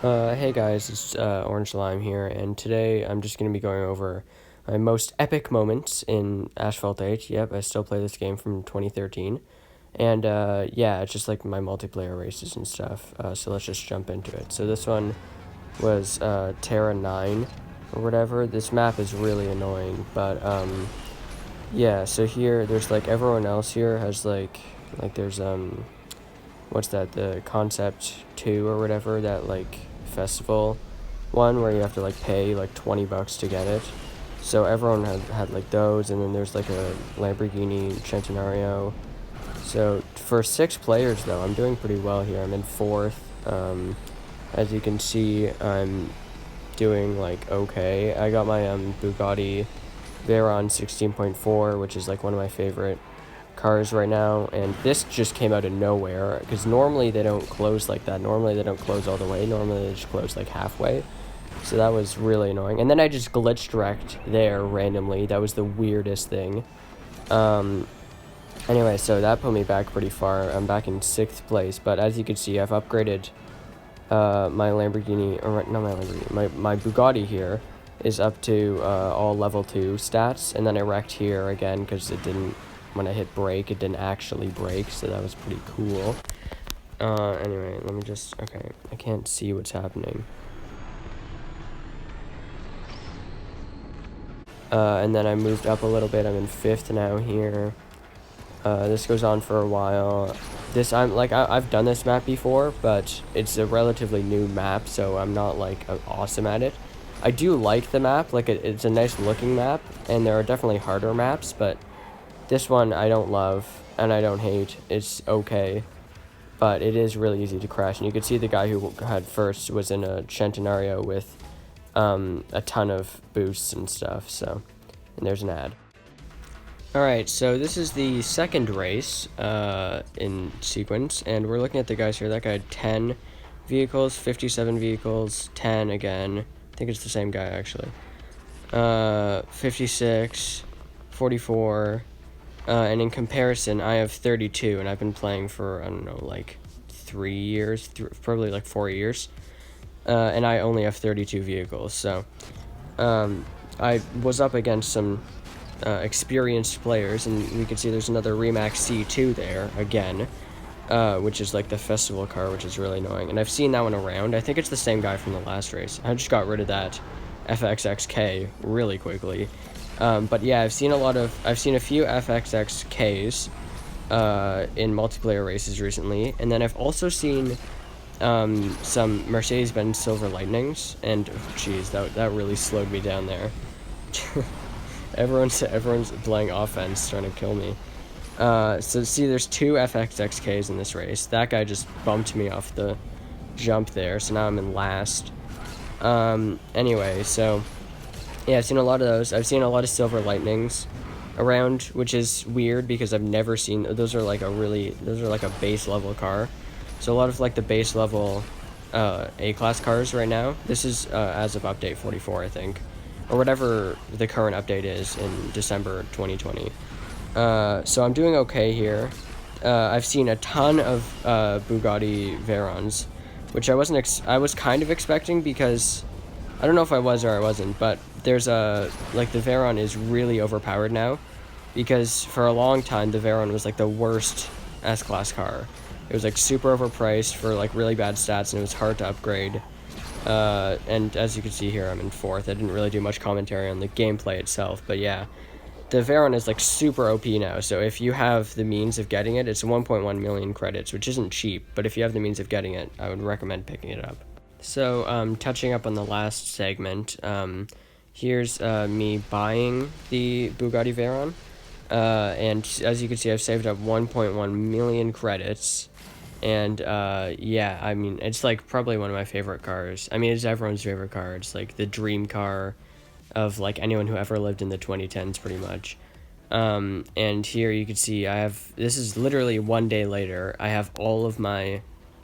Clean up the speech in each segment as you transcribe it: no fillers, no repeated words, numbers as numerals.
Hey guys, it's Orange Lime here, and today I'm just going to be going over my most epic moments in Asphalt 8. Yep, I still play this game from 2013. And yeah, it's just like my multiplayer races and stuff, so let's just jump into it. So this one was Terra 9 or whatever. This map is really annoying, but yeah, so here there's like everyone else here has like there's what's that, the Concept 2 or whatever, that like festival one where you have to like pay like $20 to get it. So everyone had like those, and then there's like a Lamborghini Centenario. So for 6 players though, I'm doing pretty well here. I'm in 4th. As you can see, I'm doing like okay. I got my Bugatti Veyron 16.4, which is like one of my favorite cars right now, and this just came out of nowhere because normally they don't close like that. Normally they don't close all the way. Normally they just close like halfway. So that was really annoying. And then I just glitched wrecked there randomly. That was the weirdest thing. Anyway, so that put me back pretty far. I'm back in 6th place, but as you can see, I've upgraded my Lamborghini, or not my Lamborghini, my Bugatti here is up to all level 2 stats, and then I wrecked here again because it didn't, when I hit brake, it didn't actually brake, so that was pretty cool. Anyway, let me just, okay, I can't see what's happening. And then I moved up a little bit. I'm in 5th now here. This goes on for a while. I've done this map before, but it's a relatively new map, so I'm not like awesome at it. I do like the map, like it's a nice looking map, and there are definitely harder maps, but this one I don't love, and I don't hate. It's okay, but it is really easy to crash. And you can see the guy who had first was in a Centenario with a ton of boosts and stuff, so, and there's an ad. Alright, so this is the second race in sequence, and we're looking at the guys here. That guy had 10 vehicles, 57 vehicles, 10 again. I think it's the same guy, actually. 56, 44, and in comparison, I have 32, and I've been playing for, I don't know, like 3 years, probably like 4 years, and I only have 32 vehicles, so I was up against some experienced players, and we can see there's another Remax C2 there, again, which is like the festival car, which is really annoying, and I've seen that one around. I think it's the same guy from the last race. I just got rid of that FXXK really quickly. But yeah, I've seen a few FXXKs in multiplayer races recently, and then I've also seen some Mercedes-Benz Silver Lightnings, and geez, that really slowed me down there. Everyone's playing offense, trying to kill me. So see, there's 2 FXXKs in this race. That guy just bumped me off the jump there, so now I'm in last. Anyway, so yeah, I've seen a lot of those. I've seen a lot of Silver Lightnings around, which is weird because I've never seen, those are like a base level car. So a lot of like the base level A-class cars right now. This is as of update 44, I think, or whatever the current update is in December 2020. So I'm doing okay here. I've seen a ton of Bugatti Veyrons, which I was kind of expecting, because I don't know if I was or I wasn't, but there's the Veyron is really overpowered now, because for a long time the Veyron was like the worst S-Class car. It was like super overpriced for like really bad stats, and it was hard to upgrade. And as you can see here, I'm in 4th. I didn't really do much commentary on the gameplay itself, but yeah, the Veyron is like super OP now, so if you have the means of getting it, it's 1.1 million credits, which isn't cheap, but if you have the means of getting it, I would recommend picking it up. So, touching up on the last segment, here's me buying the Bugatti Veyron, and as you can see, I've saved up 1.1 million credits, and yeah, I mean, it's like probably one of my favorite cars. I mean, it's everyone's favorite car. It's like the dream car of like anyone who ever lived in the 2010s, pretty much. And here you can see this is literally 1 day later. I have all of the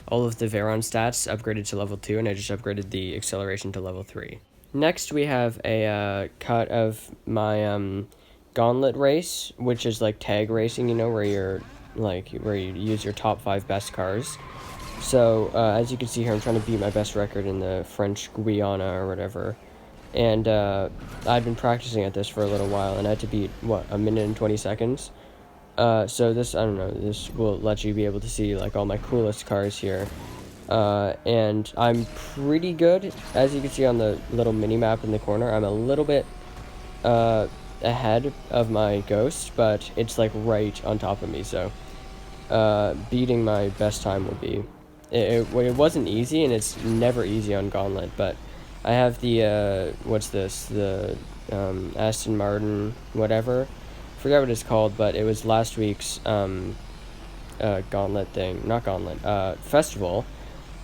Veyron stats upgraded to level 2, and I just upgraded the acceleration to level 3. Next, we have a cut of my gauntlet race, which is like tag racing, you know, where you use your top 5 best cars. So, as you can see here, I'm trying to beat my best record in the French Guiana or whatever. And, I've been practicing at this for a little while, and I had to beat, what, 1 minute and 20 seconds? So this, I don't know, this will let you be able to see, like, all my coolest cars here. And I'm pretty good, as you can see on the little mini-map in the corner. I'm a little bit, ahead of my Ghost, but it's, like, right on top of me, so, beating my best time will be... It wasn't easy, and it's never easy on Gauntlet, but I have the, what's this, the, Aston Martin, whatever, forget what it's called, but it was last week's, Gauntlet thing, not Gauntlet, festival,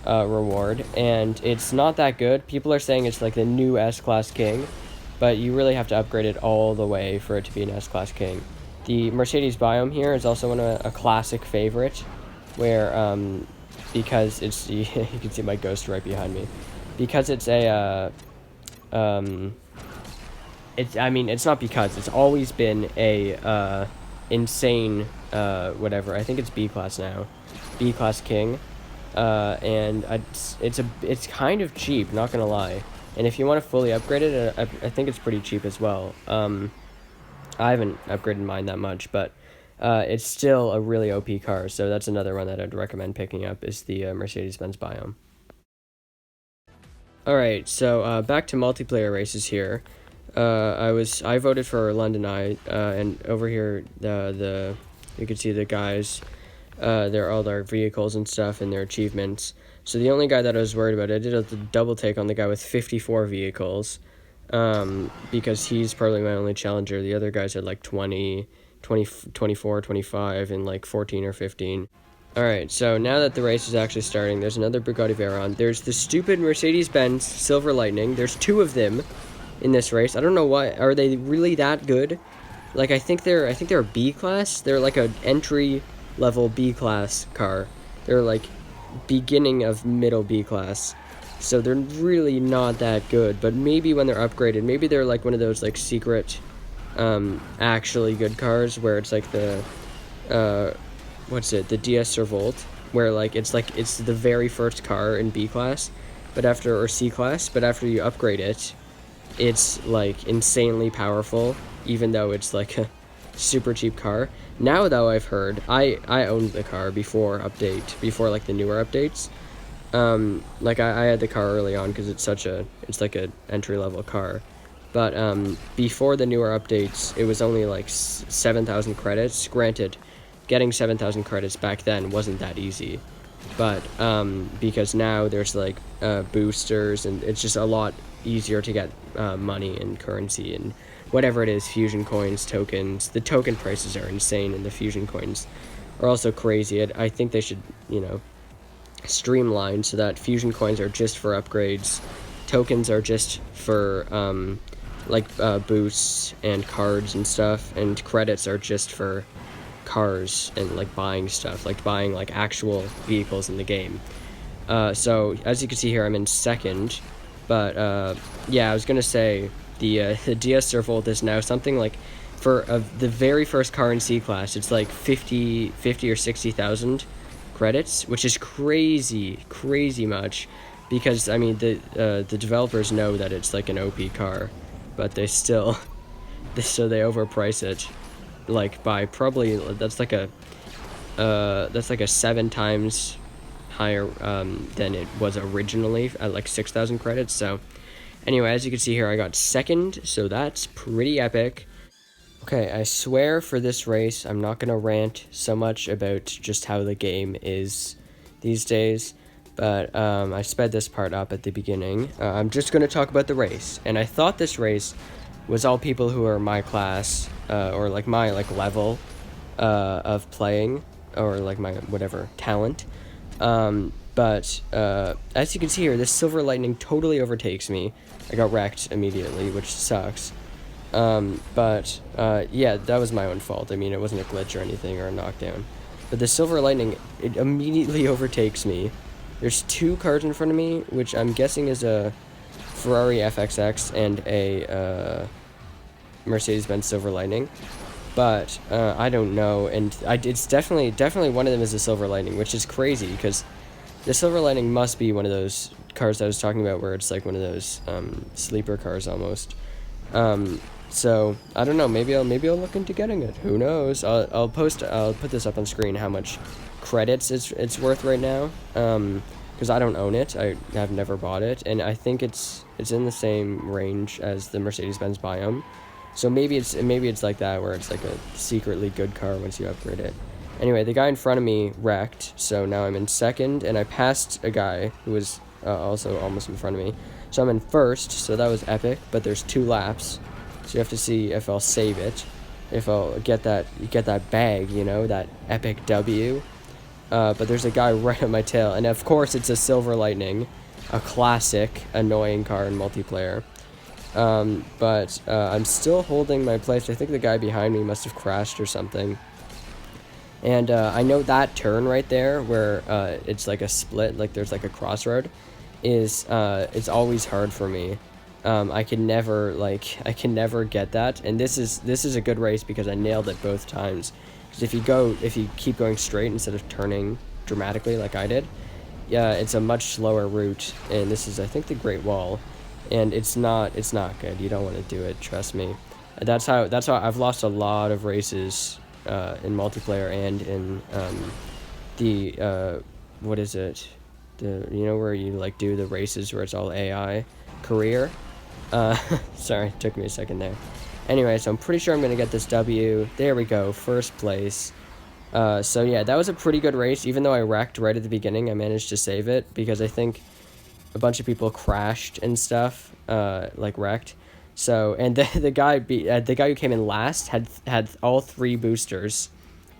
reward, and it's not that good. People are saying it's like the new S-Class King, but you really have to upgrade it all the way for it to be an S-Class King. The Mercedes biome here is also a classic favorite, where, because it's, you can see my Ghost right behind me, because it's a, it's not because, it's always been a, insane, whatever, I think it's B-Class now, B-Class King, and it's kind of cheap, not gonna lie, and if you want to fully upgrade it, I think it's pretty cheap as well. I haven't upgraded mine that much, but it's still a really OP car, so that's another one that I'd recommend picking up, is the Mercedes-Benz biome. Alright, so back to multiplayer races here. I voted for London Eye, and over here, you can see the guys, they're all their vehicles and stuff and their achievements. So the only guy that I was worried about, I did a double take on the guy with 54 vehicles, because he's probably my only challenger. The other guys had like 20, 24, 25, and like 14 or 15. Alright, so now that the race is actually starting, there's another Bugatti Veyron. There's the stupid Mercedes-Benz Silver Lightning. There's 2 of them in this race. I don't know why. Are they really that good? Like, I think they're a B-Class. They're like an entry-level B-Class car. They're like beginning of middle B-Class. So they're really not that good, but maybe when they're upgraded, maybe they're like one of those like secret, actually good cars where it's like the, the DS Revolt, where like it's the very first car in B class, or C class, but after you upgrade it, it's like insanely powerful, even though it's like a super cheap car. Now though, I've heard, I owned the car before like the newer updates. Like I had the car early on because it's like a entry-level car, but before the newer updates, it was only like 7,000 credits. Granted, getting 7,000 credits back then wasn't that easy, but because now there's like boosters, and it's just a lot easier to get money and currency and whatever it is, fusion coins, tokens. The token prices are insane, and the fusion coins are also crazy. I think they should, streamline so that fusion coins are just for upgrades, tokens are just for boosts and cards and stuff, and credits are just for cars and like buying stuff, like buying like actual vehicles in the game. So as you can see here, I'm in second, but yeah, I was gonna say the DS Revolt is now something like, for the very first car in C class, it's like 50 or 60,000 credits, which is crazy much, because I mean the developers know that it's like an OP car, but they overprice it, like by probably that's like a 7 times higher than it was originally at like 6,000 credits. So anyway, as you can see here, I got second, so that's pretty epic. Okay, I swear for this race, I'm not going to rant so much about just how the game is these days, but I sped this part up at the beginning. I'm just going to talk about the race, and I thought this race was all people who are my class, or like my like level of playing, or like my whatever talent, but as you can see here, this Silver Lightning totally overtakes me. I got wrecked immediately, which sucks. But yeah, that was my own fault. I mean, it wasn't a glitch or anything, or a knockdown. But the Silver Lightning, it immediately overtakes me. There's 2 cars in front of me, which I'm guessing is a Ferrari FXX and a Mercedes-Benz Silver Lightning. But I don't know, and it's definitely one of them is a Silver Lightning, which is crazy, because The Silver Lightning must be one of those cars I was talking about where it's like one of those sleeper cars almost. So I don't know. Maybe I'll look into getting it. Who knows? I'll put this up on screen how much credits it's worth right now. Because I don't own it. I have never bought it, and I think it's in the same range as the Mercedes-Benz Biome. So maybe it's like that where it's like a secretly good car once you upgrade it. Anyway, the guy in front of me wrecked, so now I'm in second, and I passed a guy who was also almost in front of me. So I'm in first, so that was epic, but there's 2 laps, so you have to see if I'll save it, if I'll get that bag, you know, that epic W. But there's a guy right on my tail, and of course it's a Silver Lightning, a classic annoying car in multiplayer. But I'm still holding my place. I think the guy behind me must have crashed or something. And I know that turn right there where it's like a split, like there's like a crossroad, is it's always hard for me. I can never get that, and this is a good race because I nailed it both times. Because if you keep going straight instead of turning dramatically like I did, yeah, it's a much slower route, and this is I think the Great Wall, and it's not good. You don't want to do it, trust me. That's how I've lost a lot of races in multiplayer and in the what is it, where you like do the races where it's all AI career. Sorry, it took me a second there. Anyway, so I'm pretty sure I'm gonna get this W. There we go, first place. So yeah, that was a pretty good race. Even though I wrecked right at the beginning, I managed to save it because I think a bunch of people crashed and stuff, like wrecked. So, and the guy who came in last had all 3 boosters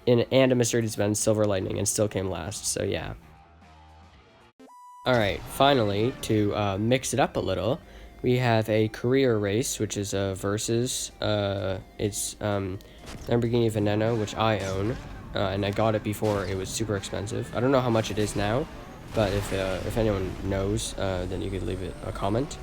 and a Mercedes-Benz Silver Lightning and still came last. So yeah. All right, finally to mix it up a little, we have a career race, which is a versus. It's Lamborghini Veneno, which I own, and I got it before it was super expensive. I don't know how much it is now, but if anyone knows, then you could leave it a comment.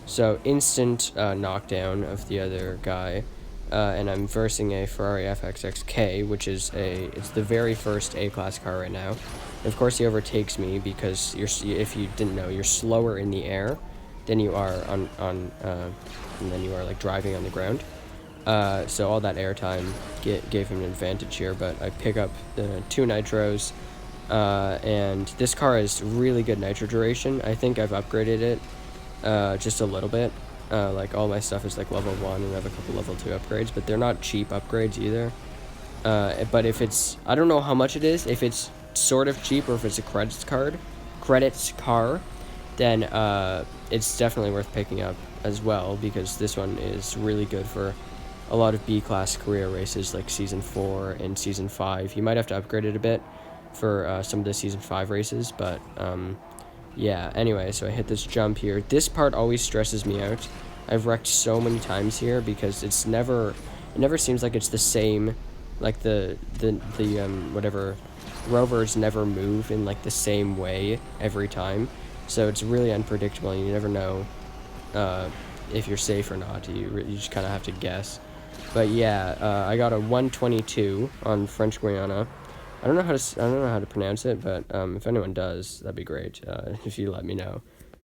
So instant knockdown of the other guy, and I'm versing a Ferrari FXXK, which is it's the very first A-class car right now. And of course, he overtakes me because if you didn't know, you're slower in the air than you are and then you are like driving on the ground. So all that air time gave him an advantage here, but I pick up the 2 nitros, and this car has really good nitro duration. I think I've upgraded it just a little bit. Like all my stuff is like level 1 and I have a couple level 2 upgrades, but they're not cheap upgrades either. But if it's, I don't know how much it is, if it's sort of cheap or if it's a credits car, then it's definitely worth picking up as well, because this one is really good for a lot of B-class career races like Season 4 and Season 5. You might have to upgrade it a bit for some of the Season 5 races, but yeah, anyway, so I hit this jump here. This part always stresses me out. I've wrecked so many times here because it never seems like it's the same, like the whatever, rovers never move in like the same way every time. So it's really unpredictable, and you never know if you're safe or not. You just kind of have to guess. But yeah, I got a 122 on French Guiana. I don't know how to pronounce it, but if anyone does, that'd be great. If you let me know.